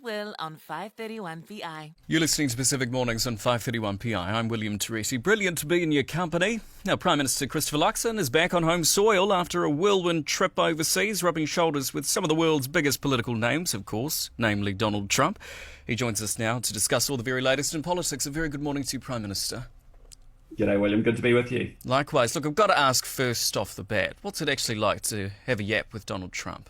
Will on 531 PI. You're listening to Pacific Mornings on 531 PI. I'm William Terite. Brilliant to be in your company. Now, Prime Minister Christopher Luxon is back on home soil after a whirlwind trip overseas, rubbing shoulders with some of the world's biggest political names, of course, namely Donald Trump. He joins us now to discuss all the very latest in politics. A very good morning to you, Prime Minister. G'day, William. Good to be with you. Likewise. Look, I've got to ask first off the bat, what's it actually like to have a yap with Donald Trump?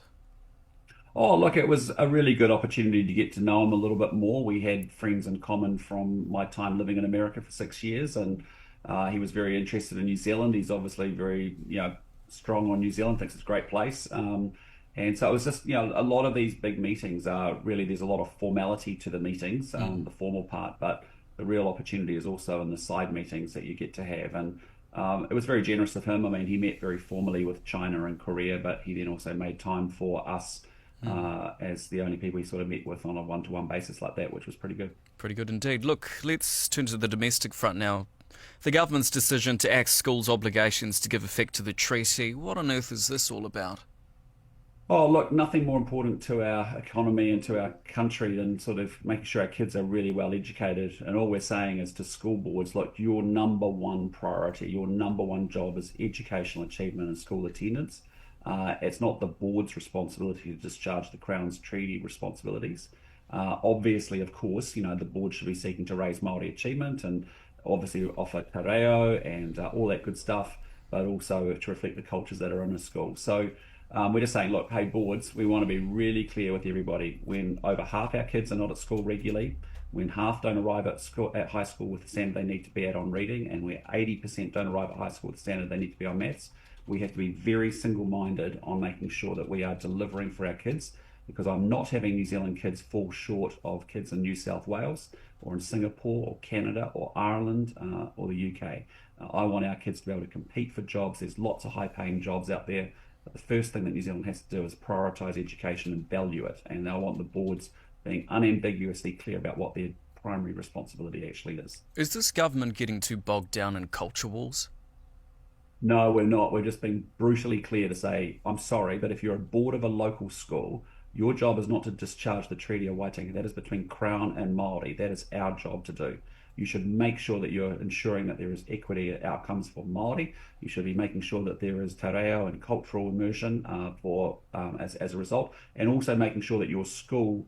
Oh, look, it was a really good opportunity to get to know him a little bit more. We had friends in common from my time living in America for 6 years, and he was very interested in New Zealand. He's obviously very, strong on New Zealand, thinks it's a great place. And so it was just, a lot of these big meetings are really, there's a lot of formality to the meetings, the formal part, but the real opportunity is also in the side meetings that you get to have. And it was very generous of him. I mean, he met very formally with China and Korea, but he then also made time for us as the only people he sort of met with on a one-to-one basis like that, which was pretty good. Pretty good indeed. Look, let's turn to the domestic front now. The government's decision to axe schools' obligations to give effect to the treaty. What on earth is this all about? Oh, look, nothing more important to our economy and to our country than sort of making sure our kids are really well educated. And all we're saying is to school boards, look, your number one priority, your number one job is educational achievement and school attendance. It's not the board's responsibility to discharge the Crown's treaty responsibilities. Obviously, of course, the board should be seeking to raise Māori achievement and obviously offer te reo and all that good stuff, but also to reflect the cultures that are in a school. So we're just saying, look, hey, boards, we want to be really clear with everybody. When over half our kids are not at school regularly, when half don't arrive at high school with the standard they need to be at on reading, and where 80% don't arrive at high school with the standard they need to be on maths, we have to be very single-minded on making sure that we are delivering for our kids, because I'm not having New Zealand kids fall short of kids in New South Wales or in Singapore or Canada or Ireland or the UK. I want our kids to be able to compete for jobs. There's lots of high-paying jobs out there, but the first thing that New Zealand has to do is prioritise education and value it, and I want the boards being unambiguously clear about what their primary responsibility actually is. Is this government getting too bogged down in culture wars? No, we're not. We're just being brutally clear to say, I'm sorry, but if you're a board of a local school, your job is not to discharge the Treaty of Waitangi. That is between Crown and Māori. That is our job to do. You should make sure that you're ensuring that there is equity outcomes for Māori. You should be making sure that there is te reo and cultural immersion as a result, and also making sure that your school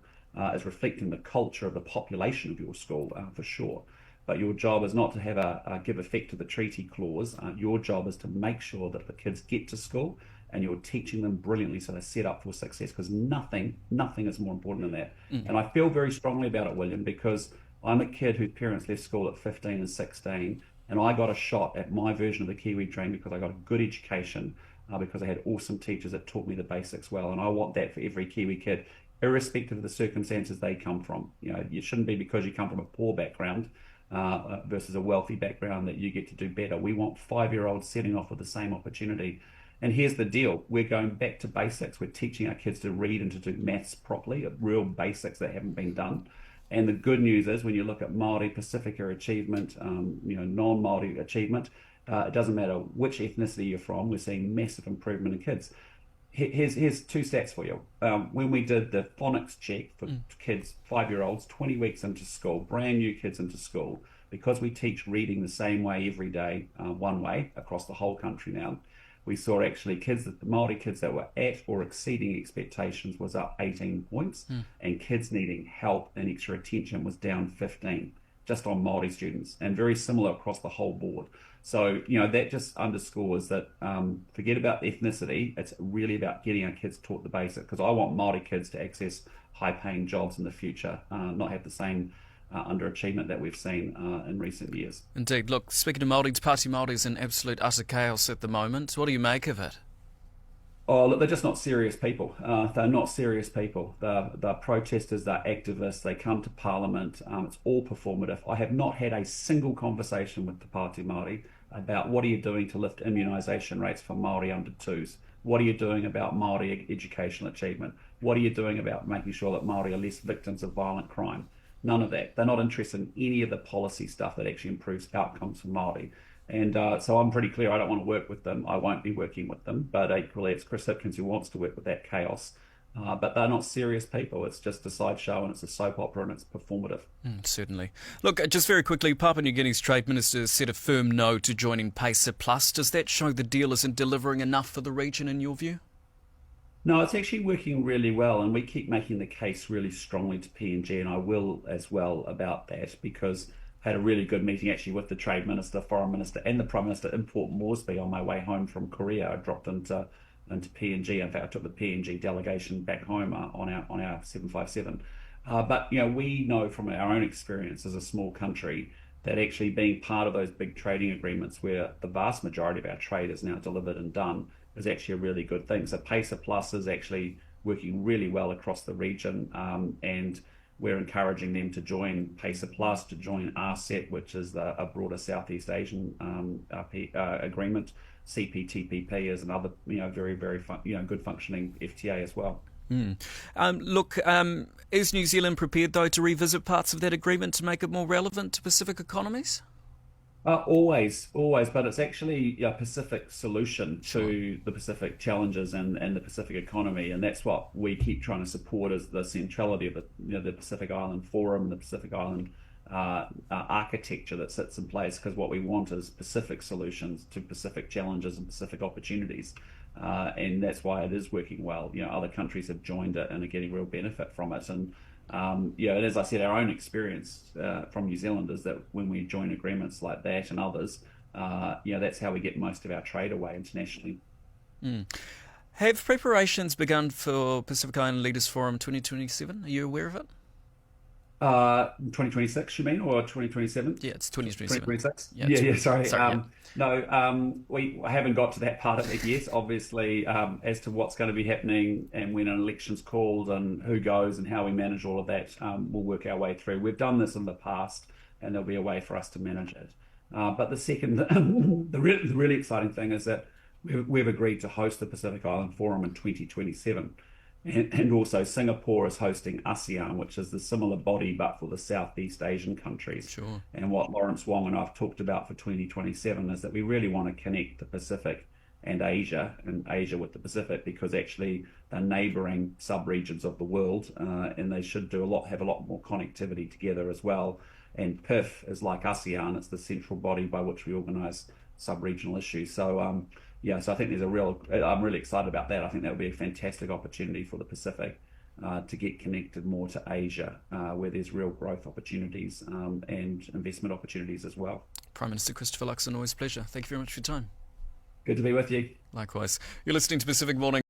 is reflecting the culture of the population of your school for sure. But your job is not to have a give effect to the treaty clause. Your job is to make sure that the kids get to school and you're teaching them brilliantly so they're set up for success, because nothing is more important than that. And I feel very strongly about it, William, because I'm a kid whose parents left school at 15 and 16, and I got a shot at my version of the Kiwi dream because I got a good education, because I had awesome teachers that taught me the basics well. And I want that for every Kiwi kid, irrespective of the circumstances they come from. You shouldn't be because you come from a poor background versus a wealthy background that you get to do better. We want 5-year-olds setting off with the same opportunity. And here's the deal. We're going back to basics. We're teaching our kids to read and to do maths properly, real basics that haven't been done. And the good news is when you look at Māori Pacifica achievement, non-Māori achievement, it doesn't matter which ethnicity you're from, we're seeing massive improvement in kids. Here's two stats for you. When we did the phonics check for kids, 5-year-olds, 20 weeks into school, brand new kids into school, because we teach reading the same way every day, one way across the whole country now, we saw actually the Māori kids that were at or exceeding expectations was up 18 points, and kids needing help and extra attention was down 15, just on Māori students, and very similar across the whole board. So, that just underscores that forget about ethnicity. It's really about getting our kids taught the basics, because I want Māori kids to access high-paying jobs in the future, not have the same underachievement that we've seen in recent years. Indeed. Look, speaking of Māori, Te Pāti Māori is in absolute utter chaos at the moment. What do you make of it? Oh, look, they're just not serious people. They're not serious people. They're protesters, they're activists, they come to Parliament. It's all performative. I have not had a single conversation with Te Pāti Māori about what are you doing to lift immunisation rates for Māori under 2s? What are you doing about Māori educational achievement? What are you doing about making sure that Māori are less victims of violent crime? None of that. They're not interested in any of the policy stuff that actually improves outcomes for Māori. And so I'm pretty clear I don't want to work with them. I won't be working with them. But equally, it's Chris Hipkins who wants to work with that chaos. But they're not serious people. It's just a sideshow and it's a soap opera and it's performative. Certainly. Look, just very quickly, Papua New Guinea's Trade Minister said a firm no to joining PACER Plus. Does that show the deal isn't delivering enough for the region in your view? No, it's actually working really well, and we keep making the case really strongly to PNG, and I will as well about that because I had a really good meeting actually with the Trade Minister, Foreign Minister, and the Prime Minister in Port Moresby on my way home from Korea. I dropped into PNG. In fact, I took the PNG delegation back home on our 757. But we know from our own experience as a small country that actually being part of those big trading agreements where the vast majority of our trade is now delivered and done is actually a really good thing. So PACER Plus is actually working really well across the region, and we're encouraging them to join PACER Plus, to join RCEP, which is a broader Southeast Asian agreement. CPTPP is another, very, very good functioning FTA as well. Look, is New Zealand prepared, though, to revisit parts of that agreement to make it more relevant to Pacific economies? Always, but it's actually a Pacific solution to the Pacific challenges and the Pacific economy, and that's what we keep trying to support is the centrality of the Pacific Island Forum, the Pacific Island architecture that sits in place. Because what we want is Pacific solutions to Pacific challenges and Pacific opportunities, and that's why it is working well. Other countries have joined it and are getting real benefit from it, and and as I said, our own experience from New Zealand is that when we join agreements like that and others, that's how we get most of our trade away internationally. Have preparations begun for Pacific Island Leaders Forum 2027? Are you aware of it? 2026, you mean, or 2027? Yeah, it's 2027. 2026? Yeah, Yeah, sorry. yeah. No, we haven't got to that part of it yet. Obviously, as to what's going to be happening and when an election's called and who goes and how we manage all of that, we'll work our way through. We've done this in the past, and there'll be a way for us to manage it. But the second, the really exciting thing is that we've agreed to host the Pacific Island Forum in 2027. And also Singapore is hosting ASEAN, which is the similar body but for the Southeast Asian countries. Sure. And what Lawrence Wong and I've talked about for 2027 is that we really want to connect the Pacific and Asia with the Pacific, because actually they're neighboring sub-regions of the world, and they should have a lot more connectivity together as well. And PIF is like ASEAN, it's the central body by which we organise sub-regional issues. So so I think I'm really excited about that. I think that would be a fantastic opportunity for the Pacific to get connected more to Asia, where there's real growth opportunities and investment opportunities as well. Prime Minister Christopher Luxon, always a pleasure. Thank you very much for your time. Good to be with you. Likewise. You're listening to Pacific Morning.